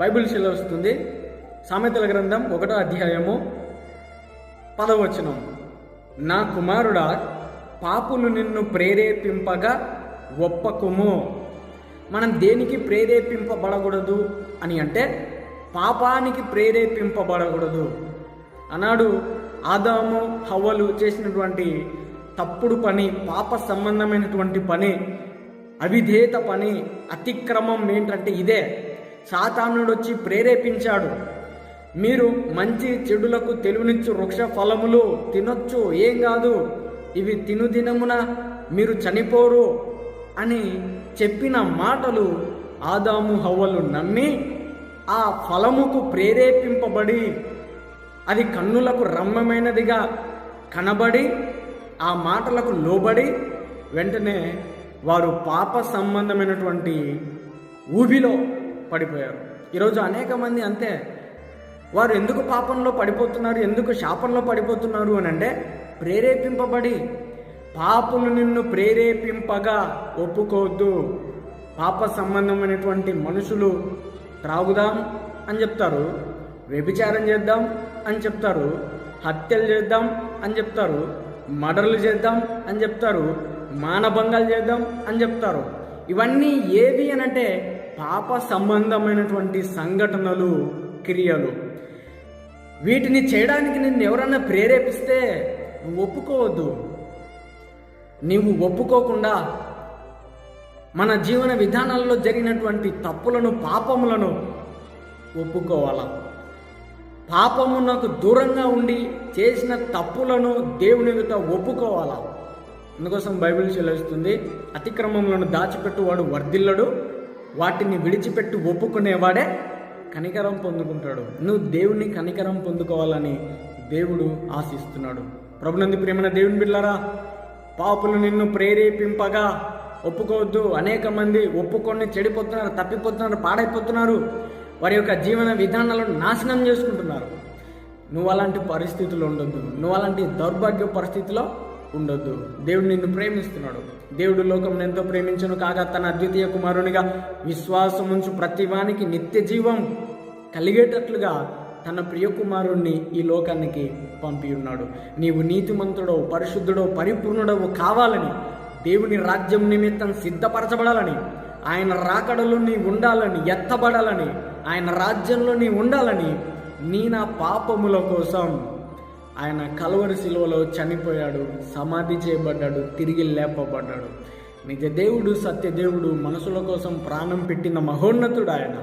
Bible సెలవిస్తుంది. సామెతల గ్రంథం 1వ అధ్యాయము 10వ వచనం, నా కుమారుడా, పాపులు నిన్ను ప్రేరేపింపగా ఒప్పకుము. మనం దేనికి ప్రేరేపింపబడకూడదు అని అంటే పాపానికి ప్రేరేపింపబడకూడదు. ఆనాడు ఆదాము హవ్వలు చేసినటువంటి తప్పుడు పని, పాప సంబంధమైనటువంటి పని, అవిధేయత పని, అతిక్రమం ఏంటంటే ఇదే. సాతానుడు వచ్చి ప్రేరేపించాడు, మీరు మంచి చెడులకు తెలివినిచ్చు వృక్ష ఫలములు తినొచ్చు, ఏం కాదు, ఇవి తినుదినమున మీరు చనిపోరు అని చెప్పిన మాటలు ఆదాము హవ్వలు నమ్మి ఆ ఫలముకు ప్రేరేపింపబడి అది కన్నులకు రమ్యమైనదిగా కనబడి ఆ మాటలకు లోబడి వెంటనే వారు పాప సంబంధమైనటువంటి ఊబిలో పడిపోయారు. ఈరోజు అనేక మంది అంతే. వారు ఎందుకు పాపంలో పడిపోతున్నారు, ఎందుకు శాపంలో పడిపోతున్నారు అని అంటే ప్రేరేపింపబడి. పాపులు నిన్ను ప్రేరేపింపగా ఒప్పుకోవద్దు. పాప సంబంధమైనటువంటి మనుషులు త్రాగుదాం అని చెప్తారు, వ్యభిచారం చేద్దాం అని చెప్తారు, హత్యలు చేద్దాం అని చెప్తారు, మర్డర్లు చేద్దాం అని చెప్తారు, మానభంగాలు చేద్దాం అని చెప్తారు. ఇవన్నీ ఏవి అనంటే పాప సంబంధమైనటువంటి సంఘటనలు, క్రియలు. వీటిని చేయడానికి నిన్ను ఎవరన్నా ప్రేరేపిస్తే నువ్వు ఒప్పుకోవద్దు. నీవు ఒప్పుకోకుండా మన జీవన విధానాల్లో జరిగినటువంటి తప్పులను, పాపములను ఒప్పుకోవాలా. పాపమునకు దూరంగా ఉండి చేసిన తప్పులను దేవుని ఎదుట ఒప్పుకోవాలా. అందుకోసం బైబిల్ సెలవిస్తుంది, అతిక్రమములను దాచిపెట్టువాడు వర్ధిల్లడు, వాటిని విడిచిపెట్టి ఒప్పుకునేవాడే కనికరం పొందుకుంటాడు. నువ్వు దేవుని కనికరం పొందుకోవాలని దేవుడు ఆశిస్తున్నాడు. ప్రభునందు ప్రియమైన దేవుని బిడ్డలారా, పాపులు నిన్ను ప్రేరేపింపగా ఒప్పుకోవద్దు. అనేక మంది ఒప్పుకొని చెడిపోతున్నారు, తప్పిపోతున్నారు, పాడైపోతున్నారు, వారి యొక్క జీవన విధానాలను నాశనం చేసుకుంటున్నారు. నువ్వు అలాంటి పరిస్థితుల్లో ఉండొద్దు, నువ్వు అలాంటి దౌర్భాగ్య పరిస్థితిలో ఉండొద్దు. దేవుడు నిన్ను ప్రేమిస్తున్నాడు. దేవుడు లోకం ఎంతో ప్రేమించను కాగా తన అద్వితీయ కుమారునిగా విశ్వాసముంచు ప్రతివానికి నిత్య జీవం కలిగేటట్లుగా తన ప్రియ కుమారుణ్ణి ఈ లోకానికి పంపి ఉన్నాడు. నీవు నీతిమంతుడో, పరిశుద్ధుడో, పరిపూర్ణుడవు కావాలని, దేవుని రాజ్యం నిమిత్తం సిద్ధపరచబడాలని, ఆయన రాకడలో నీ ఉండాలని, ఎత్తబడాలని, ఆయన రాజ్యంలో నీ ఉండాలని, నీ నా పాపముల కోసం ఆయన కల్వరి శిలువలో చనిపోయాడు, సమాధి చేయబడ్డాడు, తిరిగి లేపబడ్డాడు. నిజ దేవుడు, సత్య దేవుడు, మనుషుల కోసం ప్రాణం పెట్టిన మహోన్నతుడు ఆయన.